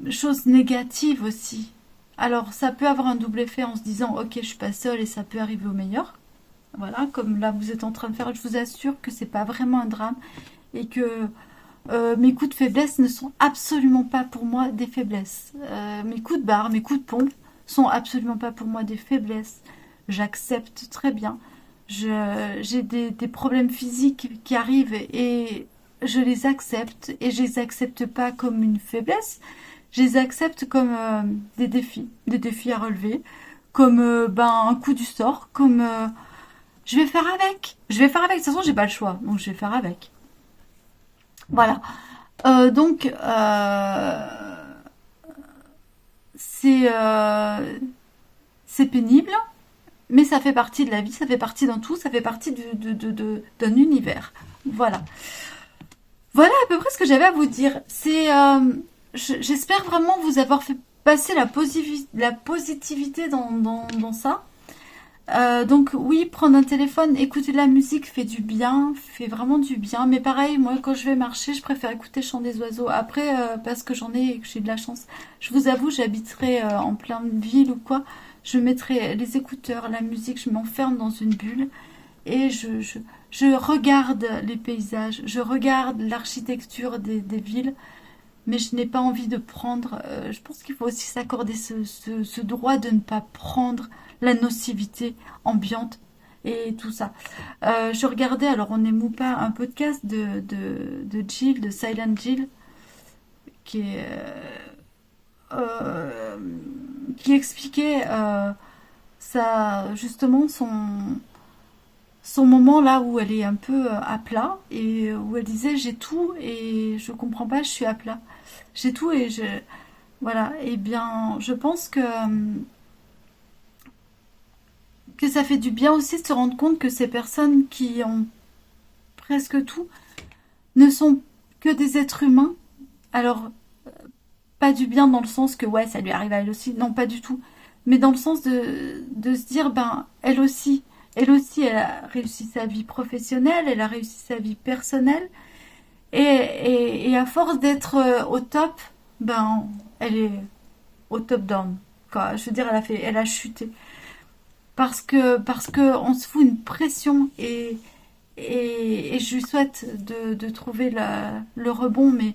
Speaker 1: choses négatives aussi. Alors, ça peut avoir un double effet en se disant, ok, je suis pas seule et ça peut arriver au meilleur. Voilà, comme là vous êtes en train de faire, je vous assure que c'est pas vraiment un drame et que mes coups de faiblesse ne sont absolument pas pour moi des faiblesses. Mes coups de barre, mes coups de pompe sont absolument pas pour moi des faiblesses. J'accepte très bien. J'ai des problèmes physiques qui arrivent et je les accepte et je les accepte pas comme une faiblesse, je les accepte comme des défis à relever, comme un coup du sort, comme je vais faire avec, je vais faire avec. De toute façon, j'ai pas le choix, donc je vais faire avec. Voilà. Donc c'est c'est pénible, mais ça fait partie de la vie, ça fait partie d'un tout, ça fait partie d'un univers. Voilà. Voilà à peu près ce que j'avais à vous dire. J'espère vraiment vous avoir fait passer la positivité dans ça. Donc oui, prendre un téléphone, écouter de la musique fait du bien, fait vraiment du bien. Mais pareil, moi quand je vais marcher, je préfère écouter le chant des oiseaux. Après, parce que j'en ai et que j'ai de la chance, je vous avoue, j'habiterai en pleine ville ou quoi. Je mettrai les écouteurs, la musique, je m'enferme dans une bulle et je regarde les paysages, je regarde l'architecture des villes. Mais je n'ai pas envie de prendre. Je pense qu'il faut aussi s'accorder ce droit de ne pas prendre la nocivité ambiante et tout ça. Je regardais, alors on n'émoue pas, un podcast de Jill, de Silent Jill, qui est, euh, qui expliquait justement son moment là où elle est un peu à plat et où elle disait j'ai tout et je comprends pas, je suis à plat. J'ai tout et je voilà, et bien je pense que ça fait du bien aussi de se rendre compte que ces personnes qui ont presque tout ne sont que des êtres humains. Alors pas du bien dans le sens que ouais, ça lui arrive à elle aussi, non pas du tout, mais dans le sens de se dire ben elle aussi elle a réussi sa vie professionnelle, elle a réussi sa vie personnelle. Et à force d'être au top, ben, elle est au top down. Quoi. Je veux dire, elle a chuté. Parce que on se fout une pression et je lui souhaite de trouver le rebond, mais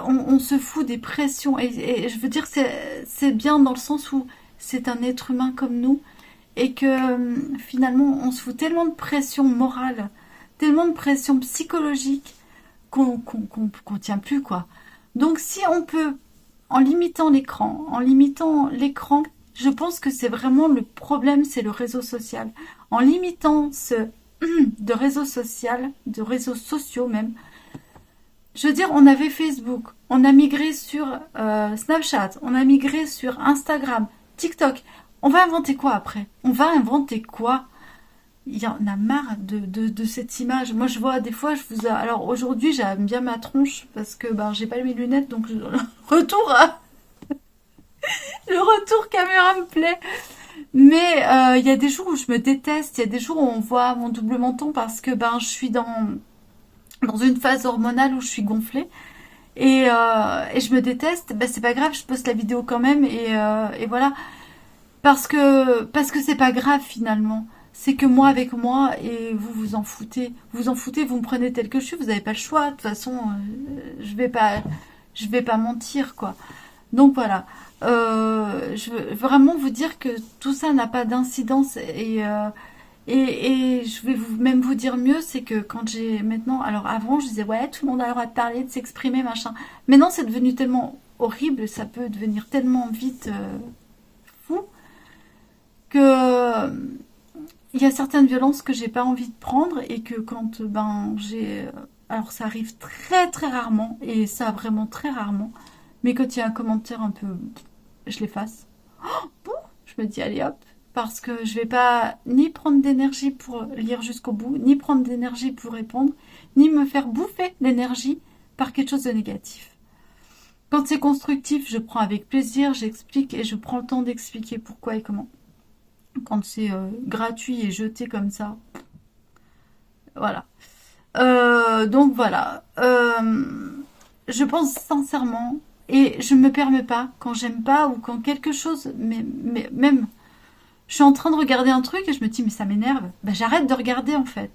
Speaker 1: on se fout des pressions. Et je veux dire, c'est bien dans le sens où c'est un être humain comme nous et que finalement, on se fout tellement de pression morale, tellement de pression psychologique qu'on tient plus, quoi. Donc si on peut, en limitant l'écran, je pense que c'est vraiment le problème, c'est le réseau social. En limitant de réseaux sociaux même, je veux dire, on avait Facebook, on a migré sur Snapchat, on a migré sur Instagram, TikTok. On va inventer quoi après? On va inventer quoi? Il y en a marre de cette image. Moi, je vois des fois, alors aujourd'hui, j'aime bien ma tronche parce que ben j'ai pas mes lunettes, donc le retour caméra me plaît. Mais il y a des jours où je me déteste, il y a des jours où on voit mon double menton parce que ben je suis dans une phase hormonale où je suis gonflée et je me déteste. Ben c'est pas grave, je poste la vidéo quand même et voilà. Parce que c'est pas grave finalement. C'est que moi avec moi et vous vous en foutez. Vous vous en foutez, vous me prenez tel que je suis, vous n'avez pas le choix. De toute façon, je vais pas mentir quoi. Donc voilà. Je veux vraiment vous dire que tout ça n'a pas d'incidence et je vais même vous dire mieux, c'est que quand j'ai maintenant, alors avant je disais ouais tout le monde a le droit de parler, de s'exprimer machin. Maintenant c'est devenu tellement horrible, ça peut devenir tellement vite fou que il y a certaines violences que j'ai pas envie de prendre et que quand ben j'ai alors ça arrive très très rarement et ça vraiment très rarement mais quand il y a un commentaire un peu je l'efface. Oh, bon, je me dis allez hop parce que je vais pas ni prendre d'énergie pour lire jusqu'au bout, ni prendre d'énergie pour répondre, ni me faire bouffer l'énergie par quelque chose de négatif. Quand c'est constructif, je prends avec plaisir, j'explique et je prends le temps d'expliquer pourquoi et comment. Quand c'est gratuit et jeté comme ça, voilà. Donc voilà. Je pense sincèrement et je me permets pas quand j'aime pas ou quand quelque chose, mais même, je suis en train de regarder un truc et je me dis mais ça m'énerve. Ben j'arrête de regarder en fait.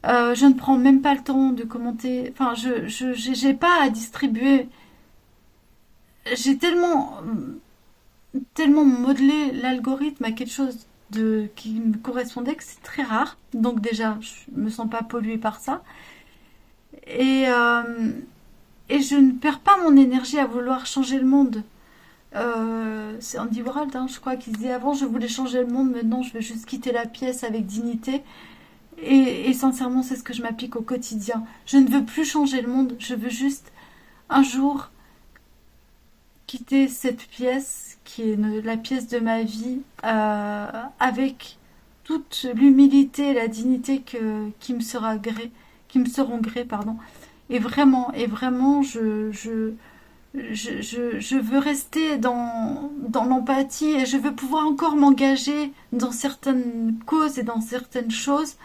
Speaker 1: Je ne prends même pas le temps de commenter. Enfin, j'ai pas à distribuer. J'ai tellement modelé l'algorithme à quelque chose qui me correspondait que c'est très rare. Donc déjà, je me sens pas polluée par ça. Et, euh, et je ne perds pas mon énergie à vouloir changer le monde. C'est Andy Warhol, hein, je crois, qui disait avant je voulais changer le monde, maintenant je veux juste quitter la pièce avec dignité. Et sincèrement, c'est ce que je m'applique au quotidien. Je ne veux plus changer le monde, je veux juste un jour quitter cette pièce qui est la pièce de ma vie avec toute l'humilité et la dignité qui me sera gré, qui me seront gré, pardon. Et vraiment, je veux rester dans l'empathie et je veux pouvoir encore m'engager dans certaines causes et dans certaines choses.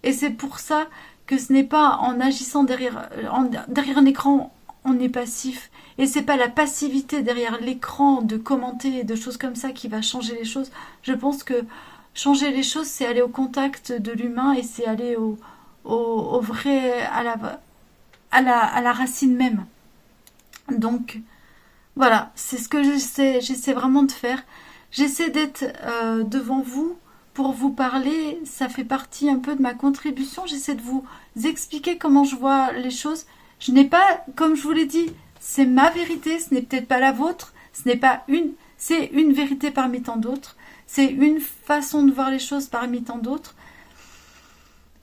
Speaker 1: Et c'est pour ça que ce n'est pas en agissant derrière un écran, on est passif. Et c'est pas la passivité derrière l'écran de commenter et de choses comme ça qui va changer les choses. Je pense que changer les choses, c'est aller au contact de l'humain et c'est aller au vrai, à la racine même. Donc, voilà, c'est ce que j'essaie vraiment de faire. J'essaie d'être devant vous pour vous parler, ça fait partie un peu de ma contribution. J'essaie de vous expliquer comment je vois les choses. Je n'ai pas, comme je vous l'ai dit, c'est ma vérité, ce n'est peut-être pas la vôtre, c'est une vérité parmi tant d'autres. C'est une façon de voir les choses parmi tant d'autres.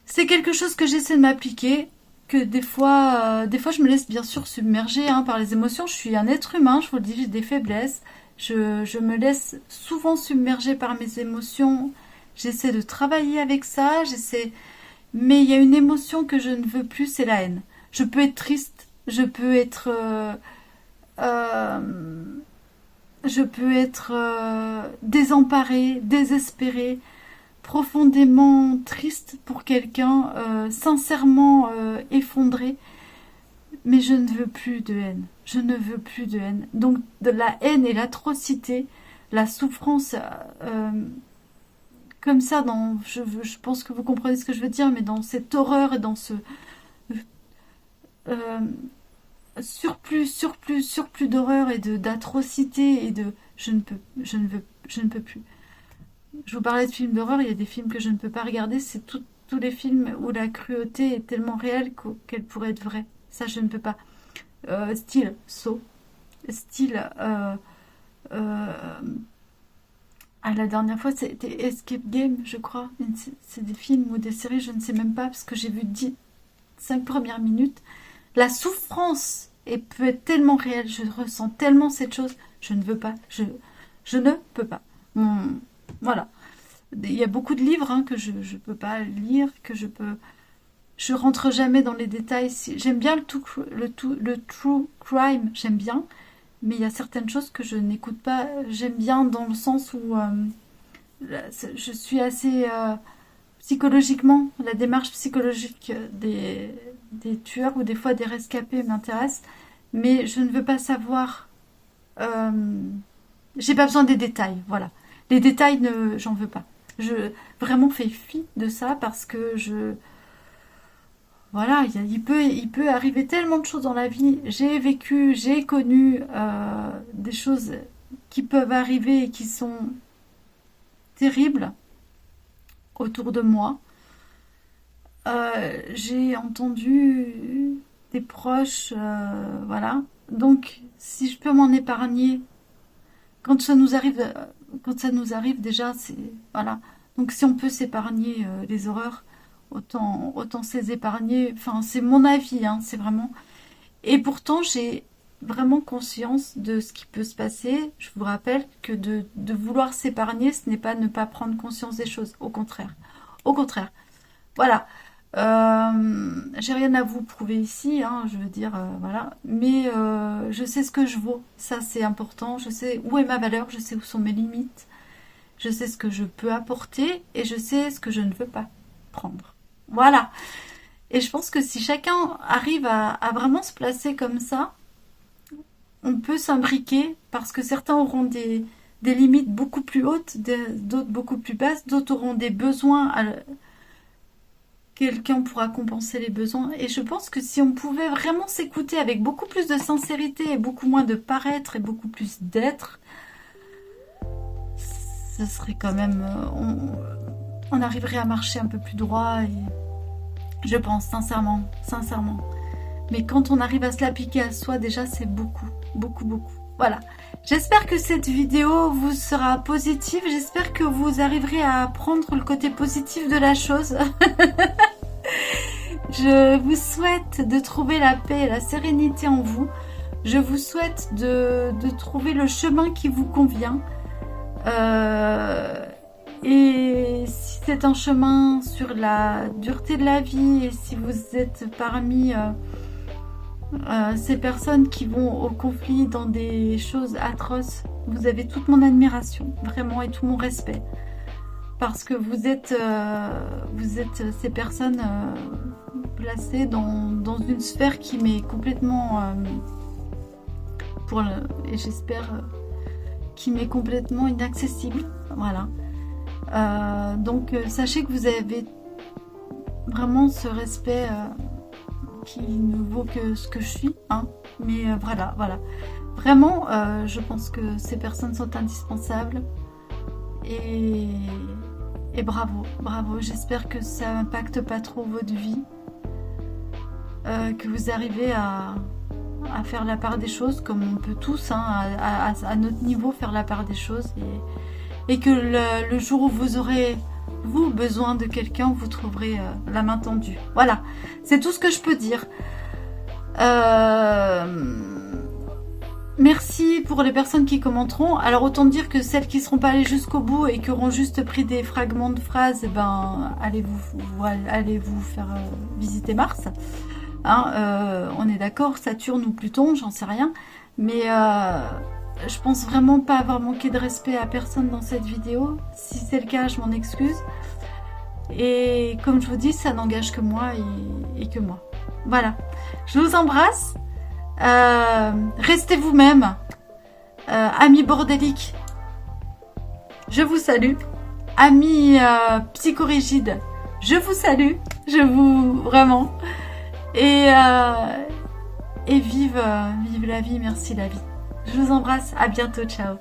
Speaker 1: C'est quelque chose que j'essaie de m'appliquer, que des fois je me laisse bien sûr submerger par les émotions. Je suis un être humain, je vous le dis, j'ai des faiblesses. Je me laisse souvent submerger par mes émotions. J'essaie de travailler avec ça, mais il y a une émotion que je ne veux plus, c'est la haine. Je peux être triste, euh, je peux être désemparée, désespérée, profondément triste pour quelqu'un, sincèrement effondrée, mais je ne veux plus de haine. Je ne veux plus de haine. Donc de la haine et l'atrocité, la souffrance, comme ça, je pense que vous comprenez ce que je veux dire, mais dans cette horreur et dans ce euh, surplus d'horreur et d'atrocité et je ne peux plus. Je vous parlais de films d'horreur, il y a des films que je ne peux pas regarder, c'est tous les films où la cruauté est tellement réelle qu'elle pourrait être vraie. Ça, je ne peux pas. Style Saw, style euh, la dernière fois, c'était Escape Game, je crois. C'est des films ou des séries, je ne sais même pas, parce que j'ai vu 5 premières minutes. La souffrance peut être tellement réelle, je ressens tellement cette chose, je ne veux pas, je ne peux pas. Voilà. Il y a beaucoup de livres que je ne peux pas lire, je rentre jamais dans les détails. J'aime bien le true crime, j'aime bien, mais il y a certaines choses que je n'écoute pas. J'aime bien dans le sens où je suis assez psychologiquement, la démarche psychologique des tueurs ou des fois des rescapés m'intéresse, mais je ne veux pas savoir. euh, j'ai pas besoin des détails, voilà. Les détails, j'en veux pas. Je vraiment fais fi de ça parce que voilà, il peut arriver tellement de choses dans la vie. J'ai connu des choses qui peuvent arriver et qui sont terribles autour de moi. J'ai entendu des proches, voilà. Donc, si je peux m'en épargner, quand ça nous arrive, déjà, c'est voilà. Donc, si on peut s'épargner les horreurs, autant se les épargner. Enfin, c'est mon avis, c'est vraiment. Et pourtant, j'ai vraiment conscience de ce qui peut se passer. Je vous rappelle que de vouloir s'épargner, ce n'est pas ne pas prendre conscience des choses. Au contraire. Au contraire. Voilà. J'ai rien à vous prouver ici, je veux dire, voilà. Mais je sais ce que je vaux. Ça, c'est important. Je sais où est ma valeur. Je sais où sont mes limites. Je sais ce que je peux apporter et je sais ce que je ne veux pas prendre. Voilà. Et je pense que si chacun arrive à vraiment se placer comme ça, on peut s'imbriquer parce que certains auront des limites beaucoup plus hautes, d'autres beaucoup plus basses, d'autres auront des besoins, quelqu'un pourra compenser les besoins. Et je pense que si on pouvait vraiment s'écouter avec beaucoup plus de sincérité et beaucoup moins de paraître et beaucoup plus d'être, ce serait quand même... on arriverait à marcher un peu plus droit et je pense sincèrement. Mais quand on arrive à se l'appliquer à soi, déjà, c'est beaucoup, beaucoup, beaucoup. Voilà. J'espère que cette vidéo vous sera positive. J'espère que vous arriverez à prendre le côté positif de la chose. Je vous souhaite de trouver la paix et la sérénité en vous. Je vous souhaite de trouver le chemin qui vous convient. Et si c'est un chemin sur la dureté de la vie, et si vous êtes parmi ces personnes qui vont au conflit dans des choses atroces, vous avez toute mon admiration, vraiment, et tout mon respect. Parce que vous êtes ces personnes placées dans une sphère qui m'est complètement, et j'espère, qui m'est complètement inaccessible. Voilà. Donc sachez que vous avez vraiment ce respect qui ne vaut que ce que je suis, hein. Mais voilà. Vraiment, je pense que ces personnes sont indispensables. Et bravo. J'espère que ça n'impacte pas trop votre vie. Que vous arrivez à faire la part des choses, comme on peut tous, hein, à notre niveau, faire la part des choses. Et que le jour où vous aurez, vous, besoin de quelqu'un, vous trouverez la main tendue. Voilà, c'est tout ce que je peux dire. Merci pour les personnes qui commenteront. Alors autant dire que celles qui ne seront pas allées jusqu'au bout et qui auront juste pris des fragments de phrases, allez vous faire visiter Mars. Hein, on est d'accord, Saturne ou Pluton, j'en sais rien. Mais je pense vraiment pas avoir manqué de respect à personne dans cette vidéo. Si c'est le cas, je m'en excuse. Et comme je vous dis, ça n'engage que moi et que moi. Voilà. Je vous embrasse. Restez vous-même. Amis bordéliques, je vous salue. Amis psychorigides, je vous salue. Vraiment. Et vive la vie, merci la vie. Je vous embrasse, à bientôt, ciao.